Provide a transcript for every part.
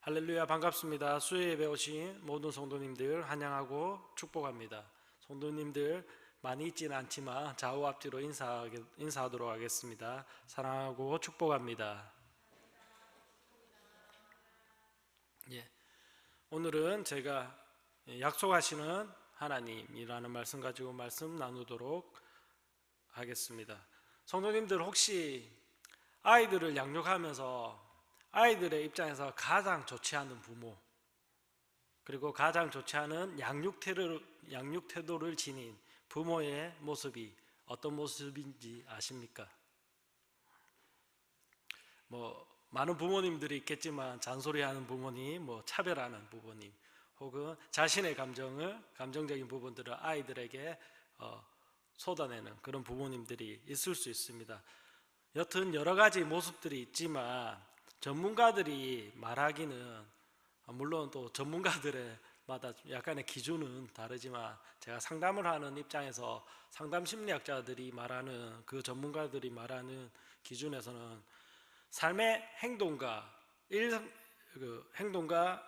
할렐루야, 반갑습니다. 수요 예배 오신 모든 성도님들 환영하고 축복합니다. 성도님들 많이 있지는 않지만 좌우 앞뒤로 인사하도록 하겠습니다. 사랑하고 축복합니다. 오늘은 제가 약속하시는 하나님이라는 말씀 가지고 말씀 나누도록 하겠습니다. 성도님들 혹시 아이들을 양육하면서 아이들의 입장에서 가장 좋지 않은 부모, 그리고 가장 좋지 않은 양육 태도를 지닌 부모의 모습이 어떤 모습인지 아십니까? 많은 부모님들이 있겠지만 잔소리하는 부모님, 차별하는 부모님, 혹은 자신의 감정적인 부분들을 아이들에게 쏟아내는 그런 부모님들이 있을 수 있습니다. 여튼 여러 가지 모습들이 있지만 전문가들이 말하기는, 물론 또 전문가들마다 약간의 기준은 다르지만, 제가 상담을 하는 입장에서 상담 심리학자들이 말하는, 그 전문가들이 말하는 기준에서는 삶의 행동과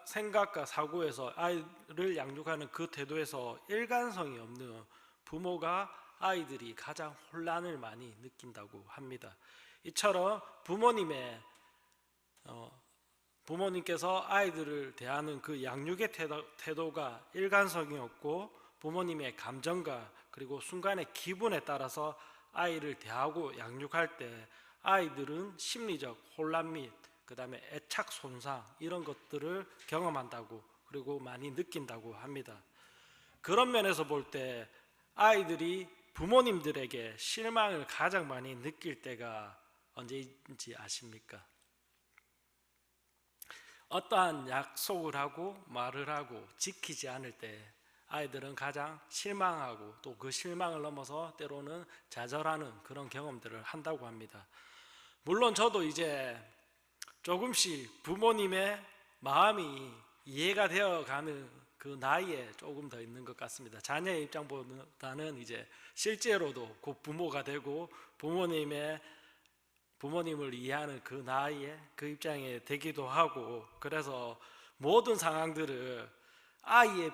생각과 사고에서 아이를 양육하는 그 태도에서 일관성이 없는 부모가 아이들이 가장 혼란을 많이 느낀다고 합니다. 이처럼 부모님께서 아이들을 대하는 그 양육의 태도가 일관성이 없고, 부모님의 감정과 그리고 순간의 기분에 따라서 아이를 대하고 양육할 때 아이들은 심리적 혼란 및 그 다음에 애착 손상, 이런 것들을 경험한다고, 그리고 많이 느낀다고 합니다. 그런 면에서 볼 때 아이들이 부모님들에게 실망을 가장 많이 느낄 때가 언제인지 아십니까? 어떠한 약속을 하고 말을 하고 지키지 않을 때 아이들은 가장 실망하고, 또 그 실망을 넘어서 때로는 좌절하는 그런 경험들을 한다고 합니다. 물론 저도 이제 조금씩 부모님의 마음이 이해가 되어가는 그 나이에 조금 더 있는 것 같습니다. 자녀의 입장보다는 이제 실제로도 곧 부모가 되고 부모님을 이해하는 그 나이에, 그 입장에 되기도 하고, 그래서 모든 상황들을 아이의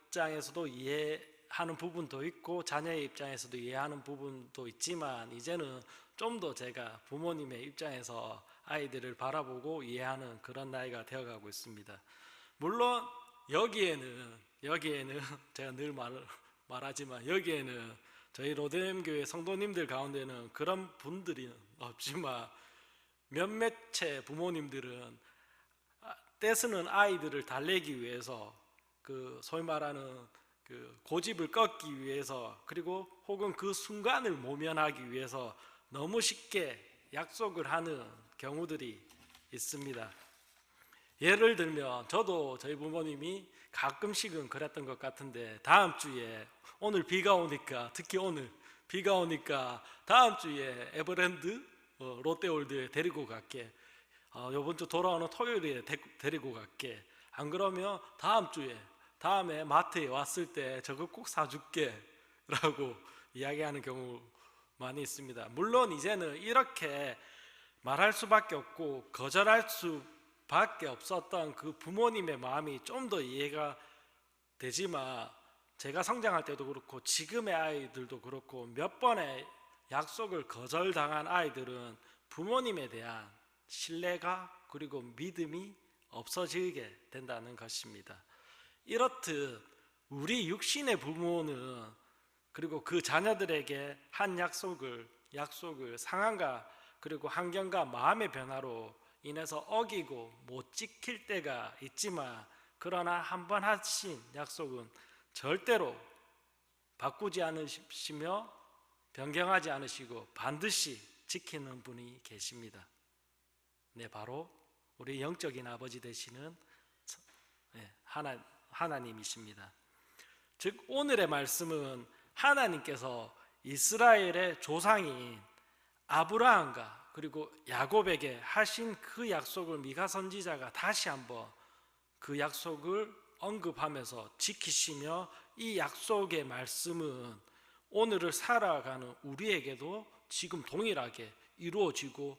입장에서도 이해하는 부분도 있고 자녀의 입장에서도 이해하는 부분도 있지만, 이제는 좀 더 제가 부모님의 입장에서 아이들을 바라보고 이해하는 그런 나이가 되어가고 있습니다. 물론 여기에는 제가 늘 말하지만, 여기에는 저희 로뎀교회 성도님들 가운데는 그런 분들이 없지만, 몇몇 채 부모님들은 떼쓰는 아이들을 달래기 위해서, 소위 말하는 고집을 꺾기 위해서, 그리고 혹은 그 순간을 모면하기 위해서 너무 쉽게 약속을 하는 경우들이 있습니다. 예를 들면 저도 저희 부모님이 가끔씩은 그랬던 것 같은데, 다음 주에 오늘 비가 오니까, 특히 오늘 비가 오니까 다음 주에 에버랜드 롯데월드에 데리고 갈게, 이번 주 돌아오는 토요일에 데리고 갈게, 안 그러면 다음에 마트에 왔을 때 저거 꼭 사줄게 라고 이야기하는 경우 많이 있습니다. 물론 이제는 이렇게 말할 수밖에 없고 거절할 수밖에 없었던 그 부모님의 마음이 좀 더 이해가 되지만, 제가 성장할 때도 그렇고 지금의 아이들도 그렇고 몇 번의 약속을 거절당한 아이들은 부모님에 대한 신뢰가 그리고 믿음이 없어지게 된다는 것입니다. 이렇듯 우리 육신의 부모는, 그리고 그 자녀들에게 한 약속을 상황과 그리고 환경과 마음의 변화로 인해서 어기고 못 지킬 때가 있지만, 그러나 한 번 하신 약속은 절대로 바꾸지 않으시며 변경하지 않으시고 반드시 지키는 분이 계십니다. 네, 바로 우리 영적인 아버지 되시는 하나님이십니다. 즉 오늘의 말씀은 하나님께서 이스라엘의 조상인 아브라함과 그리고 야곱에게 하신 그 약속을 미가 선지자가 다시 한번 그 약속을 언급하면서 지키시며, 이 약속의 말씀은 오늘을 살아가는 우리에게도 지금 동일하게 이루어지고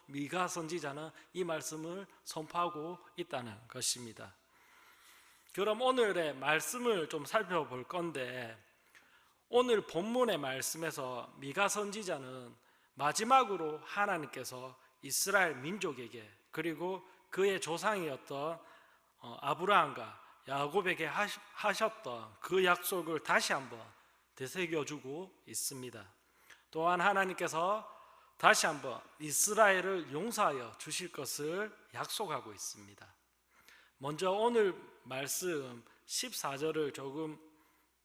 미가 선지자는 이 말씀을 선포하고 있다는 것입니다. 그럼 오늘의 말씀을 좀 살펴볼 건데, 오늘 본문의 말씀에서 미가 선지자는 마지막으로 하나님께서 이스라엘 민족에게, 그리고 그의 조상이었던 아브라함과 야곱에게 하셨던 그 약속을 다시 한번 되새겨주고 있습니다. 또한 하나님께서 다시 한번 이스라엘을 용서하여 주실 것을 약속하고 있습니다. 먼저 오늘 말씀 14절을 조금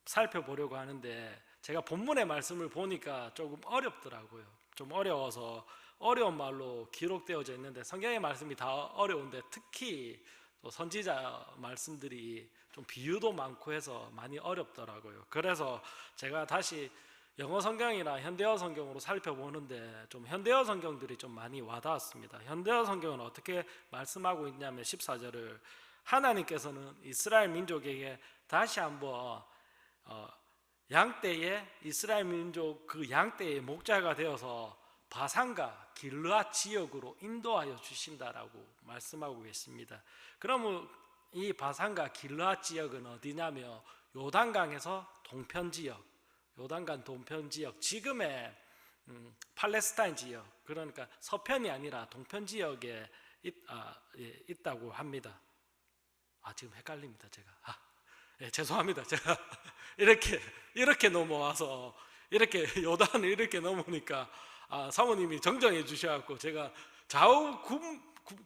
살펴보려고 하는데, 제가 본문의 말씀을 보니까 조금 어렵더라고요. 좀 어려워서 어려운 말로 기록되어져 있는데, 성경의 말씀이 다 어려운데 특히 또 선지자 말씀들이 좀 비유도 많고 해서 많이 어렵더라고요. 그래서 제가 다시 영어 성경이나 현대어 성경으로 살펴보는데, 좀 현대어 성경들이 좀 많이 와닿았습니다. 현대어 성경은 어떻게 말씀하고 있냐면 14절을, 하나님께서는 이스라엘 민족에게 다시 한번 양떼의 이스라엘 민족 그 양떼의 목자가 되어서 바산과 길르앗 지역으로 인도하여 주신다라고 말씀하고 계십니다. 그러면 이 바산과 길르앗 지역은 어디냐면 요단강에서 동편 지역, 요단강 동편 지역, 지금의 팔레스타인 지역, 그러니까 서편이 아니라 동편 지역에 있다고 합니다. 지금 헷갈립니다 제가. 죄송합니다. 제가 이렇게 넘어와서 이렇게 요단을 이렇게 넘으니까 사모님이 정정해 주셔갖고 제가 좌우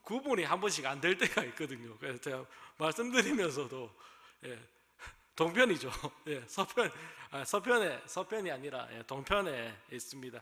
구분이 한 번씩 안 될 때가 있거든요. 그래서 제가 말씀드리면서도 동편이죠. 서편이 아니라 동편에 있습니다.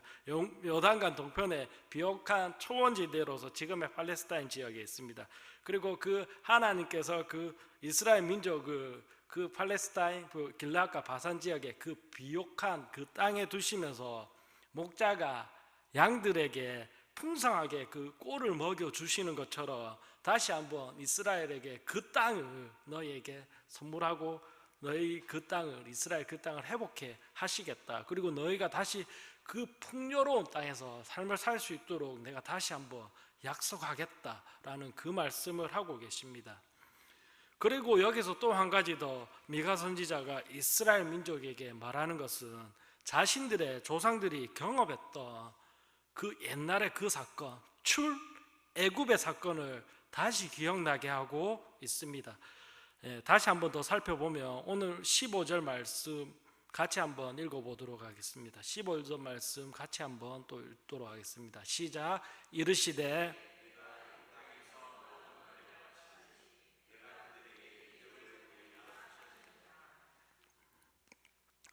요단강 동편에 비옥한 초원지대로서 지금의 팔레스타인 지역에 있습니다. 그리고 그 하나님께서 그 이스라엘 민족을 그 팔레스타인 그 길르앗과 바산 지역에 그 비옥한 그 땅에 두시면서 목자가 양들에게 풍성하게 그 꼴을 먹여 주시는 것처럼 다시 한번 이스라엘에게 그 땅을 너희에게 선물하고 너희 그 땅을, 이스라엘 그 땅을 회복해 하시겠다. 그리고 너희가 다시 그 풍요로운 땅에서 삶을 살 수 있도록 내가 다시 한번 약속하겠다라는 그 말씀을 하고 계십니다. 그리고 여기서 또 한 가지 더 미가 선지자가 이스라엘 민족에게 말하는 것은 자신들의 조상들이 경험했던 그 옛날의 그 사건, 출애굽의 사건을 다시 기억나게 하고 있습니다. 다시 한번 더 살펴보면 오늘 15절 말씀 같이 한번 읽어보도록 하겠습니다. 15절 말씀 같이 한번 또 읽도록 하겠습니다. 시작. 이르시되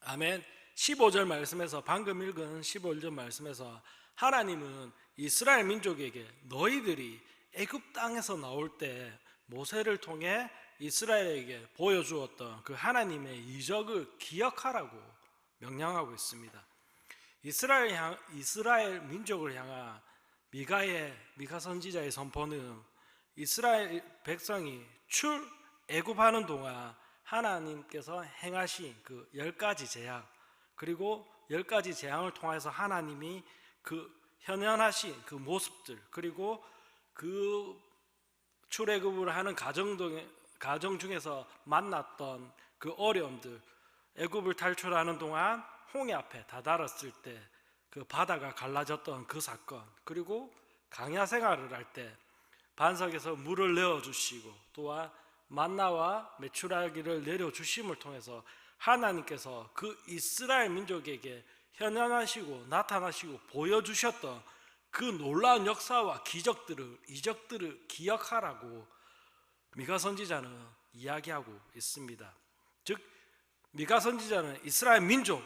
아멘. 15절 말씀에서, 방금 읽은 15절 말씀에서 하나님은 이스라엘 민족에게 너희들이 애굽 땅에서 나올 때 모세를 통해 이스라엘에게 보여주었던 그 하나님의 이적을 기억하라고 명령하고 있습니다. 이스라엘 민족을 향한 미가 선지자의 선포는 이스라엘 백성이 출애굽하는 동안 하나님께서 행하신 그 10가지 재앙, 그리고 10가지 재앙을 통해서 하나님이 그 현현하신 그 모습들, 그리고 그 출애굽을 하는 가정 중에서 만났던 그 어려움들, 애굽을 탈출하는 동안 홍해 앞에 다다랐을 때 그 바다가 갈라졌던 그 사건, 그리고 강야 생활을 할 때 반석에서 물을 내어주시고 또한 만나와 메추라기를 내려주심을 통해서 하나님께서 그 이스라엘 민족에게 현현하시고 나타나시고 보여주셨던 그 놀라운 역사와 이적들을 기억하라고 미가 선지자는 이야기하고 있습니다. 즉 미가 선지자는 이스라엘 민족,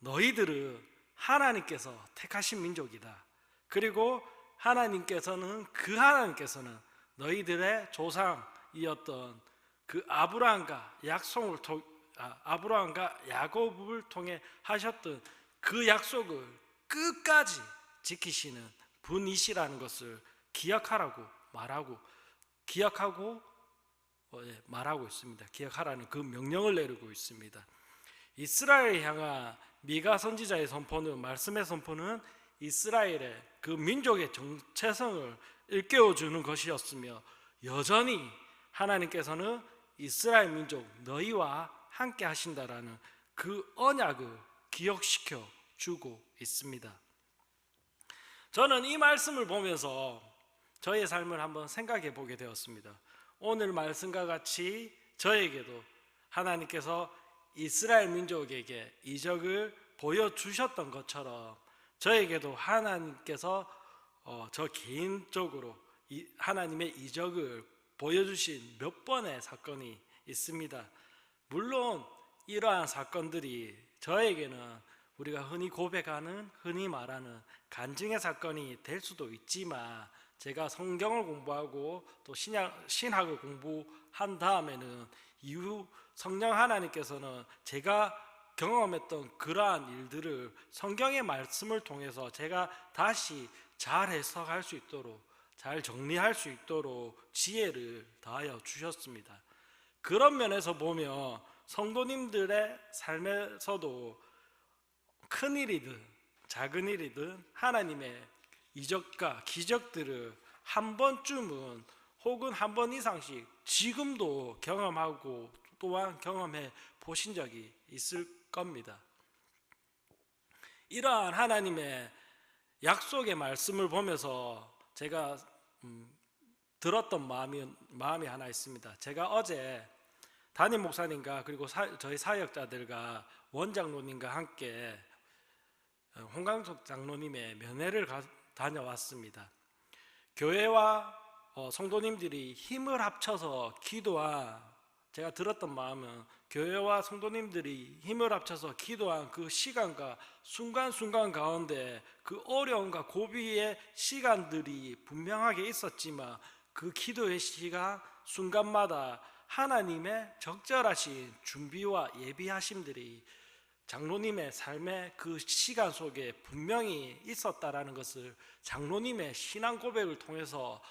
너희들은 하나님께서 택하신 민족이다. 그리고 하나님께서는 너희들의 조상이었던 그 아브라함과 야곱을 통해 하셨던 그 약속을 끝까지 지키시는 분이시라는 것을 기억하라고 말하고 있습니다. 기억하라는 그 명령을 내리고 있습니다. 이스라엘을 향한 미가 선지자의 선포는, 말씀의 선포는 이스라엘의 그 민족의 정체성을 일깨워주는 것이었으며, 여전히 하나님께서는 이스라엘 민족 너희와 함께 하신다라는 그 언약을 기억시켜 주고 있습니다. 저는 이 말씀을 보면서 저의 삶을 한번 생각해 보게 되었습니다. 오늘 말씀과 같이 저에게도 하나님께서 이스라엘 민족에게 이적을 보여주셨던 것처럼 저에게도 하나님께서 저 개인적으로 하나님의 이적을 보여주신 몇 번의 사건이 있습니다. 물론 이러한 사건들이 저에게는 우리가 흔히 고백하는, 흔히 말하는 간증의 사건이 될 수도 있지만, 제가 성경을 공부하고 또 신학을 공부한 다음에는 이후 성령 하나님께서는 제가 경험했던 그러한 일들을 성경의 말씀을 통해서 제가 다시 잘 해석할 수 있도록, 잘 정리할 수 있도록 지혜를 더하여 주셨습니다. 그런 면에서 보면 성도님들의 삶에서도 큰 일이든 작은 일이든 하나님의 이적과 기적들을 한 번쯤은 혹은 한 번 이상씩 지금도 경험하고 또한 경험해 보신 적이 있을 겁니다. 이러한 하나님의 약속의 말씀을 보면서 제가 들었던 마음이 하나 있습니다. 제가 어제 담임 목사님과 그리고 저희 사역자들과 원장로님과 함께 홍강석 장로님의 면회를 다녀왔습니다. 교회와 성도님들이 힘을 합쳐서 기도한, 제가 들었던 마음은 교회와 성도님들이 힘을 합쳐서 기도한 그 시간과 순간순간 가운데 그 어려움과 고비의 시간들이 분명하게 있었지만, 그 기도의 시간 순간마다 하나님의 적절하신 준비와 예비하심들이 장로님의 삶의 그 시간 속에 분명히 있었다라는 것을 장로님의 신앙 고백을 통해서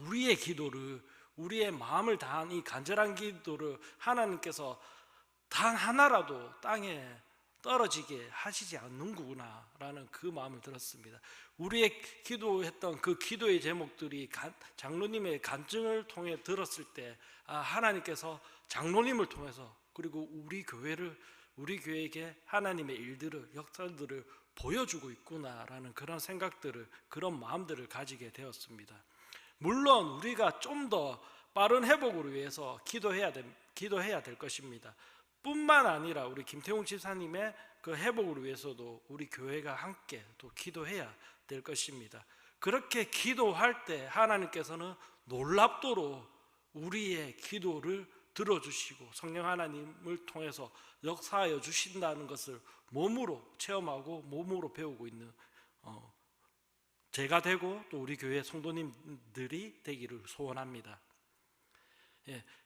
우리의 기도를, 우리의 마음을 다한 이 간절한 기도를 하나님께서 단 하나라도 땅에 떨어지게 하시지 않는구나 라는 그 마음을 들었습니다. 우리의 기도했던 그 기도의 제목들이 장로님의 간증을 통해 들었을 때 하나님께서 장로님을 통해서 그리고 우리 교회에게 하나님의 일들을, 역사들을 보여주고 있구나라는 그런 생각들을, 그런 마음들을 가지게 되었습니다. 물론 우리가 좀 더 빠른 회복을 위해서 기도해야 될 것입니다. 뿐만 아니라 우리 김태웅 집사님의 그 회복을 위해서도 우리 교회가 함께 또 기도해야 될 것입니다. 그렇게 기도할 때 하나님께서는 놀랍도록 우리의 기도를 들어주시고 성령 하나님을 통해서 역사하여 주신다는 것을 몸으로 체험하고 몸으로 배우고 있는 제가 되고 또 우리 교회 성도님들이 되기를 소원합니다.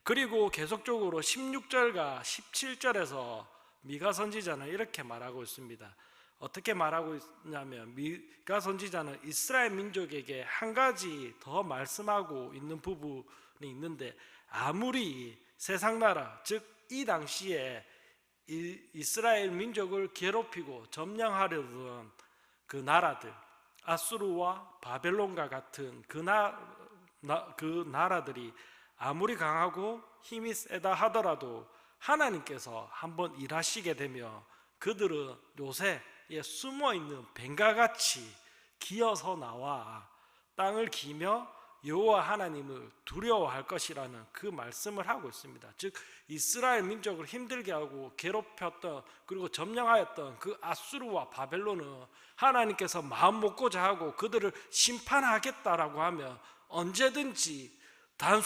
그리고 계속적으로 16절과 17절에서 미가 선지자는 이렇게 말하고 있습니다. 어떻게 말하고 있냐면, 미가 선지자는 이스라엘 민족에게 한 가지 더 말씀하고 있는 부분이 있는데, 아무리 세상 나라, 즉 이 당시에 이스라엘 민족을 괴롭히고 점령하려던 그 나라들, 아수르와 바벨론과 같은 그 나라들이 아무리 강하고 힘이 세다 하더라도 하나님께서 한번 일하시게 되면 그들은 요새 숨어있는 뱀과같이 기어서 나와 땅을 기며 여호와 하나님을 두려워할 것이라는 그 말씀을 하고 있습니다. 즉 이스라엘 민족을 힘들게 하고 괴롭혔던, 그리고 점령하였던 그 아수르와 바벨론은 하나님께서 마음 먹고자 하고 그들을 심판하겠다라고 하면 언제든지 단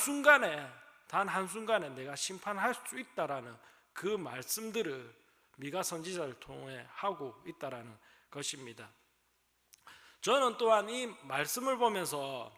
한순간에 내가 심판할 수 있다라는 그 말씀들을 미가 선지자를 통해 하고 있다라는 것입니다. 저는 또한 이 말씀을 보면서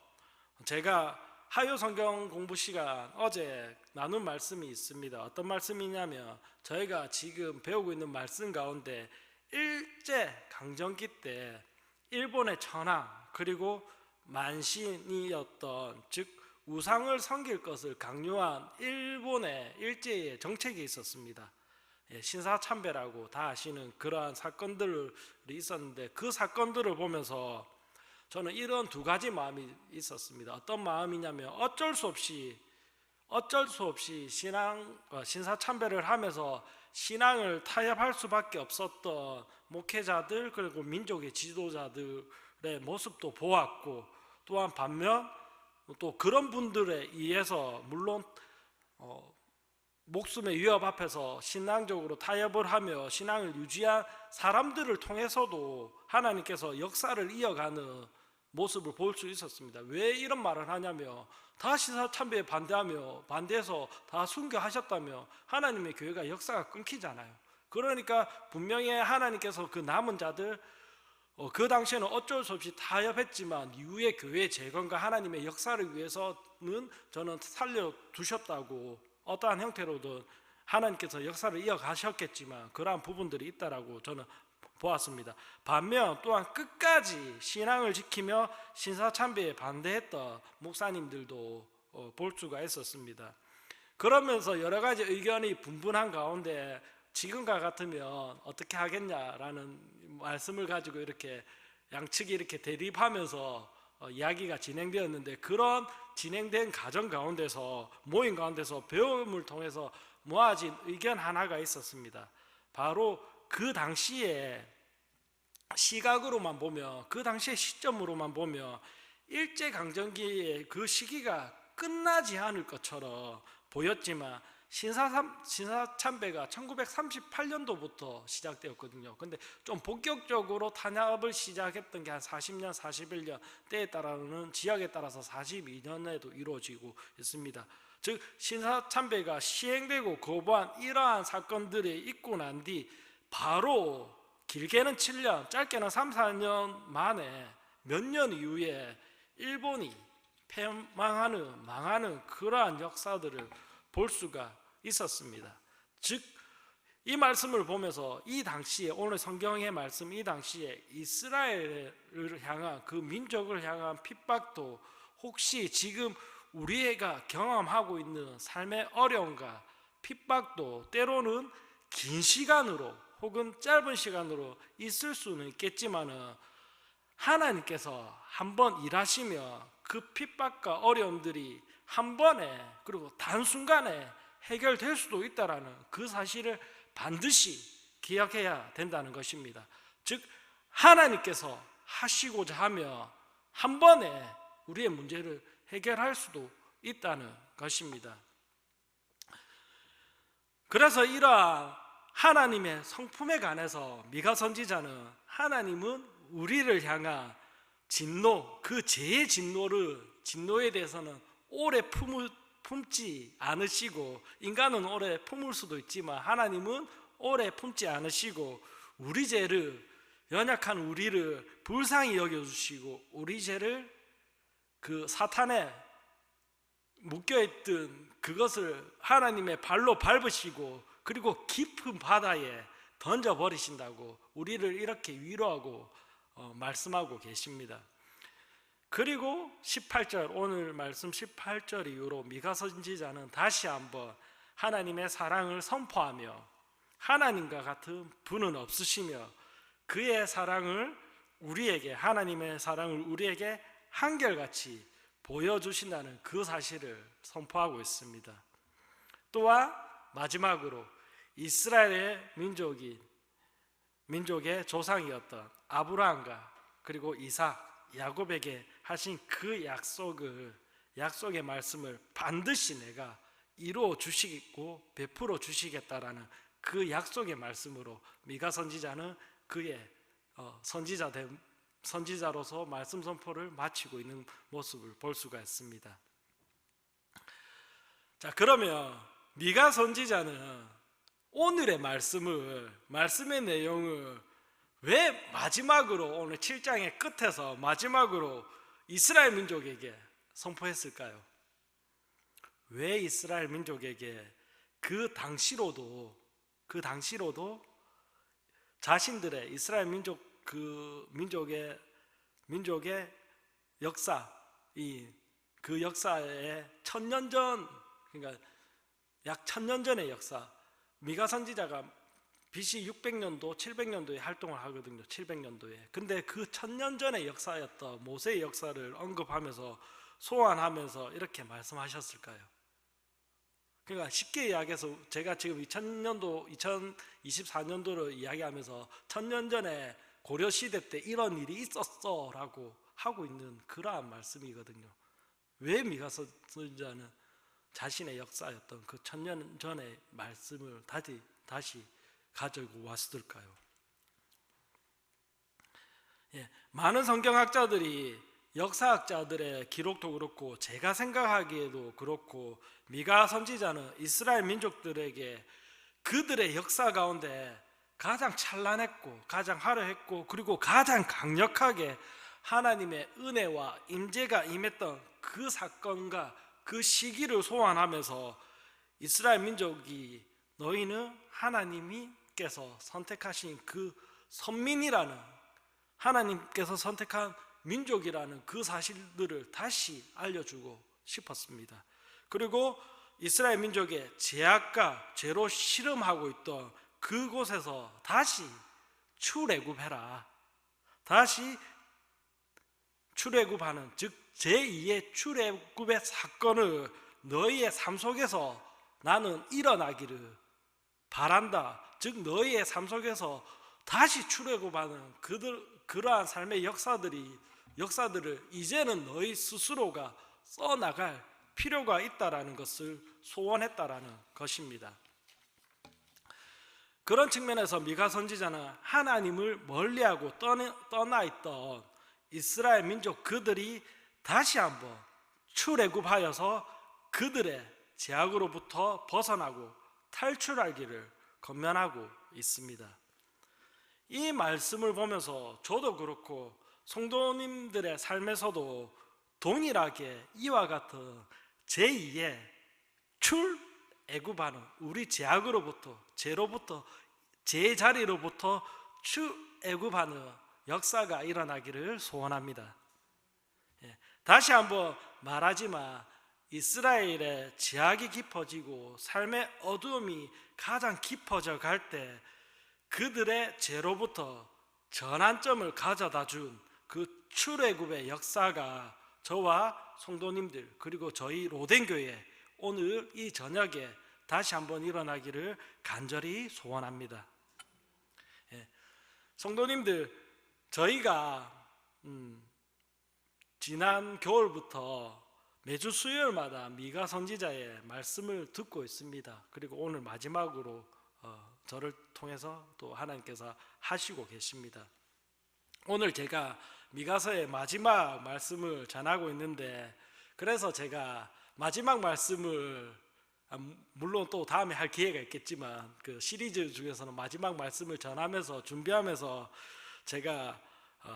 제가 하요 성경 공부 시간 어제 나눈 말씀이 있습니다. 어떤 말씀이냐면, 저희가 지금 배우고 있는 말씀 가운데 일제 강점기 때 일본의 천황 그리고 만신이었던, 즉 우상을 섬길 것을 강요한 일본의 일제의 정책이 있었습니다. 신사참배라고 다 아시는 그러한 사건들이 있었는데, 그 사건들을 보면서 저는 이런 두 가지 마음이 있었습니다. 어떤 마음이냐면 어쩔 수 없이 신사참배를 하면서 신앙을 타협할 수밖에 없었던 목회자들, 그리고 민족의 지도자들의 모습도 보았고, 또한 반면 또 그런 분들에 의해서 물론 목숨의 위협 앞에서 신앙적으로 타협을 하며 신앙을 유지한 사람들을 통해서도 하나님께서 역사를 이어가는 모습을 볼 수 있었습니다. 왜 이런 말을 하냐면, 다 신사참배에 반대해서 다 순교하셨다며 하나님의 교회가 역사가 끊기잖아요. 그러니까 분명히 하나님께서 그 남은 자들, 그 당시에는 어쩔 수 없이 타협했지만 이후에 교회의 재건과 하나님의 역사를 위해서는 저는 살려두셨다고, 어떠한 형태로든 하나님께서 역사를 이어가셨겠지만 그러한 부분들이 있다라고 저는 보았습니다. 반면 또한 끝까지 신앙을 지키며 신사참배에 반대했던 목사님들도 볼 수가 있었습니다. 그러면서 여러 가지 의견이 분분한 가운데 지금과 같으면 어떻게 하겠냐라는 말씀을 가지고 이렇게 양측이 이렇게 대립하면서 이야기가 진행되었는데, 그런 진행된 과정 가운데서, 모임 가운데서 배움을 통해서 모아진 의견 하나가 있었습니다. 바로 그 당시에 시각으로만 보면, 그 당시의 시점으로만 보면 일제강점기의 그 시기가 끝나지 않을 것처럼 보였지만 신사참배가 1938년도부터 시작되었거든요. 근데 좀 본격적으로 탄압을 시작했던 게 한 40년, 41년, 때에 따라는 지역에 따라서 42년에도 이루어지고 있습니다. 즉 신사참배가 시행되고 거부한 이러한 사건들이 있고 난 뒤 바로 길게는 7년, 짧게는 3, 4년 만에 몇 년 이후에 일본이 망하는 그러한 역사들을 볼 수가 있었습니다. 즉 이 말씀을 보면서 이 당시에, 오늘 성경의 말씀, 이 당시에 이스라엘을 향한, 그 민족을 향한 핍박도 혹시 지금 우리가 경험하고 있는 삶의 어려움과 핍박도 때로는 긴 시간으로 혹은 짧은 시간으로 있을 수는 있겠지만은 하나님께서 한번 일하시며 그 핍박과 어려움들이 한 번에, 그리고 단순간에 해결될 수도 있다라는 그 사실을 반드시 기억해야 된다는 것입니다. 즉 하나님께서 하시고자 하며 한 번에 우리의 문제를 해결할 수도 있다는 것입니다. 그래서 이러한 하나님의 성품에 관해서 미가 선지자는 하나님은 우리를 향한 진노, 그 죄의 진노에 대해서는 오래 품지 않으시고, 인간은 오래 품을 수도 있지만 하나님은 오래 품지 않으시고, 우리 죄를, 연약한 우리를 불쌍히 여겨주시고, 우리 죄를 그 사탄에 묶여있던 그것을 하나님의 발로 밟으시고, 그리고 깊은 바다에 던져버리신다고 우리를 이렇게 위로하고 말씀하고 계십니다. 그리고 18절, 오늘 말씀 18절 이후로 미가 선지자는 다시 한번 하나님의 사랑을 선포하며, 하나님과 같은 분은 없으시며 그의 사랑을 우리에게, 하나님의 사랑을 우리에게 한결같이 보여주신다는 그 사실을 선포하고 있습니다. 또한 마지막으로 이스라엘의 민족의 조상이었던 아브라함과 그리고 이삭, 야곱에게 하신 그 약속의 말씀을 반드시 내가 이루어 주시고 베풀어 주시겠다라는 그 약속의 말씀으로 미가 선지자는 그의 선지자로서 말씀 선포를 마치고 있는 모습을 볼 수가 있습니다. 자, 그러면 미가 선지자는 오늘의 말씀의 내용을 왜 마지막으로, 오늘 7장의 끝에서 마지막으로 이스라엘 민족에게 선포했을까요? 왜 이스라엘 민족에게 그 당시로도 자신들의 이스라엘 민족의 역사, 그 역사의 1000년 전, 그러니까 약 1000년 전의 역사, 미가 선지자가 BC 600년도, 700년도에 활동을 하거든요. 700년도에. 근데 그 1000년 전의 역사였던 모세의 역사를 언급하면서 소환하면서 이렇게 말씀하셨을까요? 그러니까 쉽게 이야기해서 제가 지금 2000년도, 2024년도를 이야기하면서 1000년 전에 고려시대 때 이런 일이 있었어 라고 하고 있는 그러한 말씀이거든요. 왜 미가 선지자는 자신의 역사였던 그 1000년 전의 말씀을 다시 가지고 왔을까요? 많은 성경학자들이, 역사학자들의 기록도 그렇고 제가 생각하기에도 그렇고, 미가 선지자는 이스라엘 민족들에게 그들의 역사 가운데 가장 찬란했고 가장 화려했고 그리고 가장 강력하게 하나님의 은혜와 임재가 임했던 그 사건과 그 시기를 소환하면서 이스라엘 민족이 너희는 하나님께서 선택하신 그 선민이라는, 하나님께서 선택한 민족이라는 그 사실들을 다시 알려주고 싶었습니다. 그리고 이스라엘 민족의 죄악과 죄로 씨름하고 있던 그곳에서 다시 출애굽해라, 다시 출애굽하는, 즉 제2의 출애굽의 사건을 너희의 삶 속에서 나는 일어나기를 바란다. 즉 너희의 삶 속에서 다시 출애굽하는 그러한 삶의 역사들을 이제는 너희 스스로가 써나갈 필요가 있다라는 것을 소원했다라는 것입니다. 그런 측면에서 미가 선지자는 하나님을 멀리하고 떠나 있던 이스라엘 민족 그들이 다시 한번 출애굽하여서 그들의 죄악으로부터 벗어나고 탈출하기를 권면하고 있습니다. 이 말씀을 보면서 저도 그렇고 성도님들의 삶에서도 동일하게 이와 같은 제2의 출애굽하는, 우리 죄악으로부터, 죄로부터, 제자리로부터 출애굽하는 역사가 일어나기를 소원합니다. 다시 한번 말하지만 이스라엘의 죄악이 깊어지고 삶의 어두움이 가장 깊어져 갈 때 그들의 죄로부터 전환점을 가져다 준 그 출애굽의 역사가 저와 성도님들 그리고 저희 로덴교회 오늘 이 저녁에 다시 한번 일어나기를 간절히 소원합니다. 성도님들, 저희가 지난 겨울부터 매주 수요일마다 미가 선지자의 말씀을 듣고 있습니다. 그리고 오늘 마지막으로 저를 통해서 또 하나님께서 하시고 계십니다. 오늘 제가 미가서의 마지막 말씀을 전하고 있는데, 그래서 제가 마지막 말씀을, 물론 또 다음에 할 기회가 있겠지만 그 시리즈 중에서는 마지막 말씀을 전하면서 준비하면서 제가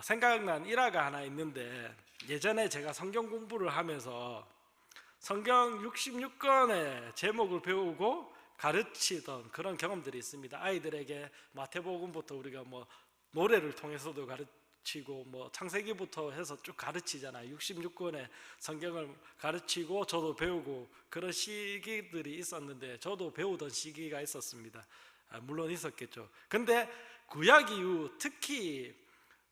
생각난 일화가 하나 있는데, 예전에 제가 성경 공부를 하면서 성경 66권의 제목을 배우고 가르치던 그런 경험들이 있습니다. 아이들에게 마태복음부터 우리가 뭐 노래를 통해서도 가르치고 뭐 창세기부터 해서 쭉 가르치잖아요. 66권의 성경을 가르치고 저도 배우고 그런 시기들이 있었는데, 저도 배우던 시기가 있었습니다. 물론 있었겠죠. 근데 구약 이후 특히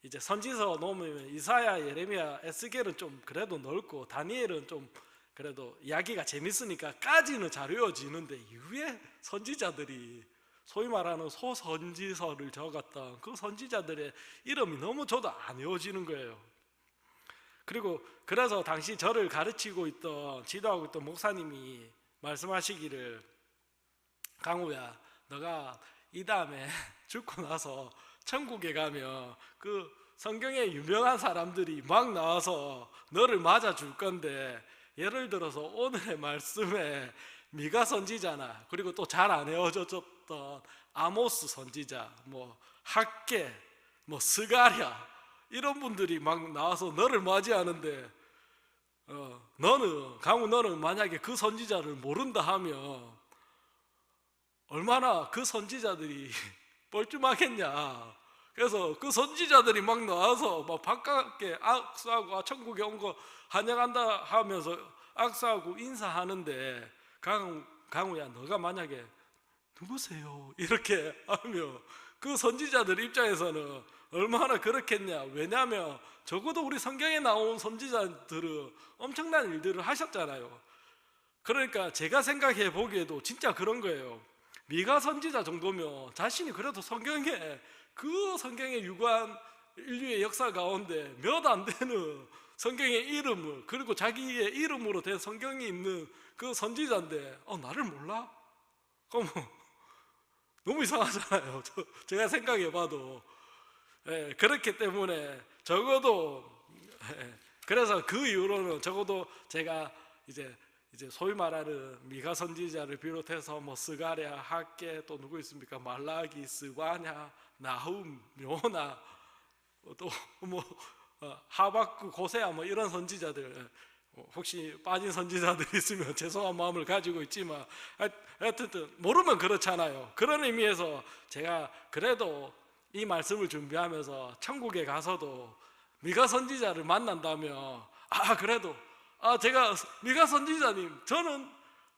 이제 선지서 놓으면 이사야, 예레미야, 에스겔은 좀 그래도 넓고 다니엘은 좀 그래도 이야기가 재밌으니까 까지는 잘 외워지는데, 이후에 선지자들이 소위 말하는 소선지서를 적었던 그 선지자들의 이름이 너무 저도 안 외워지는 거예요. 그리고 그래서 당시 저를 가르치고 있던, 지도하고 있던 목사님이 말씀하시기를, 강우야, 너가 이 다음에 죽고 나서 천국에 가면 그 성경에 유명한 사람들이 막 나와서 너를 맞아줄 건데, 예를 들어서 오늘의 말씀에 미가 선지자나 그리고 또 잘 안 외워졌던 아모스 선지자, 뭐 학개, 뭐 스가랴 이런 분들이 막 나와서 너를 맞이하는데, 너는 만약에 그 선지자를 모른다 하면 얼마나 그 선지자들이 뻘쭘하겠냐. 그래서 그 선지자들이 막 나와서 막 바깥에 악수하고 천국에 온 거 환영한다 하면서 악수하고 인사하는데, 강우야, 너가 만약에 누구세요? 이렇게 하며 그 선지자들 입장에서는 얼마나 그렇겠냐. 왜냐하면 적어도 우리 성경에 나온 선지자들은 엄청난 일들을 하셨잖아요. 그러니까 제가 생각해 보기에도 진짜 그런 거예요. 미가 선지자 정도면 자신이 그래도 그 성경에 유구한 인류의 역사 가운데 몇 안 되는 성경의 이름을, 그리고 자기의 이름으로 된 성경이 있는 그 선지자인데 나를 몰라? 그럼 너무 이상하잖아요. 제가 생각해 봐도. 그렇기 때문에 적어도 그래서 그 이후로는 적어도 제가 이제 소위 말하는 미가 선지자를 비롯해서 뭐 스가랴, 학개, 또 누구 있습니까? 말라기, 스바냐, 나훔, 요나, 또 뭐 하박국, 호세아 뭐 이런 선지자들, 혹시 빠진 선지자들 있으면 죄송한 마음을 가지고 있지만 하여튼 모르면 그렇잖아요. 그런 의미에서 제가 그래도 이 말씀을 준비하면서 천국에 가서도 미가 선지자를 만난다면 그래도 제가 미가 선지자님, 저는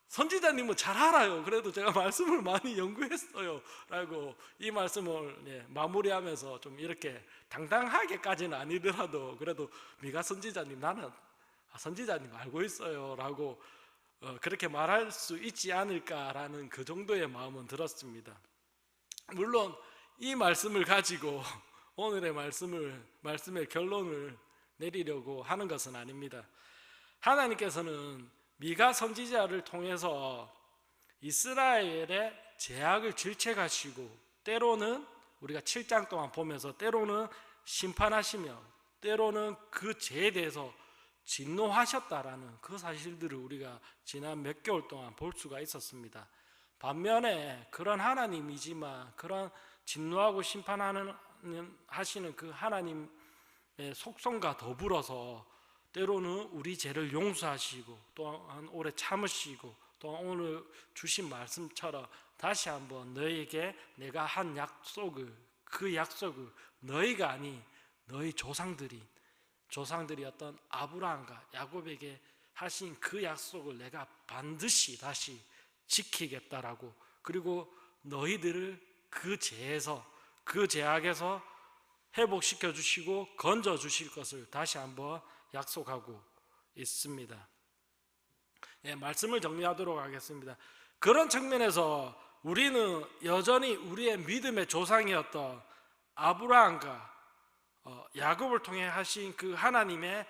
선지자님은 잘 알아요. 그래도 제가 말씀을 많이 연구했어요 라고 이 말씀을 마무리하면서 좀 이렇게 당당하게까지는 아니더라도 그래도 미가 선지자님, 나는 선지자님 알고 있어요 라고 그렇게 말할 수 있지 않을까라는 그 정도의 마음은 들었습니다. 물론 이 말씀을 가지고 오늘의 말씀의 결론을 내리려고 하는 것은 아닙니다. 하나님께서는 미가 선지자를 통해서 이스라엘의 죄악을 질책하시고, 때로는 우리가 7장 동안 보면서 때로는 심판하시며 때로는 그 죄에 대해서 진노하셨다라는 그 사실들을 우리가 지난 몇 개월 동안 볼 수가 있었습니다. 반면에 그런 하나님이지만 그런 진노하고 심판하시는 그 하나님의 속성과 더불어서 때로는 우리 죄를 용서하시고 또한 오래 참으시고 또한 오늘 주신 말씀처럼 다시 한번 너희에게 내가 한 약속을, 그 약속을 너희가 아닌 너희 조상들이었던 아브라함과 야곱에게 하신 그 약속을 내가 반드시 다시 지키겠다라고, 그리고 너희들을 그 죄에서, 그 죄악에서 회복시켜 주시고 건져 주실 것을 다시 한번 약속하고 있습니다. 말씀을 정리하도록 하겠습니다. 그런 측면에서 우리는 여전히 우리의 믿음의 조상이었던 아브라함과 야곱을 통해 하신 그 하나님의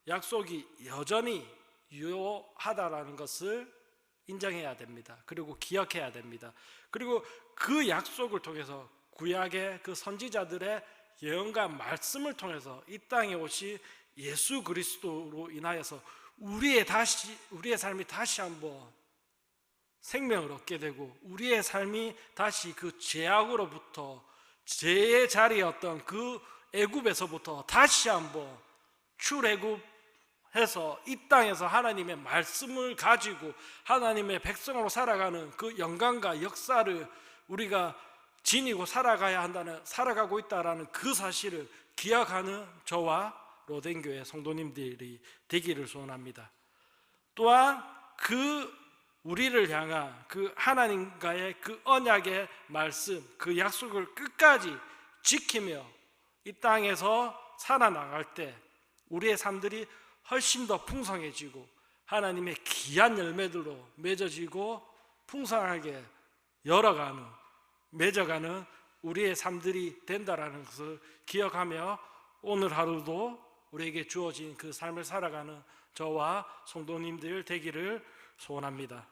약속이 여전히 유효하다라는 것을 인정해야 됩니다. 그리고 기억해야 됩니다. 그리고 그 약속을 통해서 구약의 그 선지자들의 예언과 말씀을 통해서 이 땅에 오신 예수 그리스도로 인하여서 우리의 삶이 다시 한번 생명을 얻게 되고, 우리의 삶이 다시 그 죄악으로부터, 죄의 자리였던 그 애굽에서부터 다시 한번 출애굽해서 이 땅에서 하나님의 말씀을 가지고 하나님의 백성으로 살아가는 그 영광과 역사를 우리가 지니고 살아가고 있다라는 그 사실을 기억하는 저와 로덴교회 성도님들이 되기를 소원합니다. 또한 우리를 향한 그 하나님과의 그 언약의 말씀, 그 약속을 끝까지 지키며 이 땅에서 살아나갈 때 우리의 삶들이 훨씬 더 풍성해지고 하나님의 귀한 열매들로 맺어지고 풍성하게 맺어가는 우리의 삶들이 된다라는 것을 기억하며 오늘 하루도 우리에게 주어진 그 삶을 살아가는 저와 성도님들 되기를 소원합니다.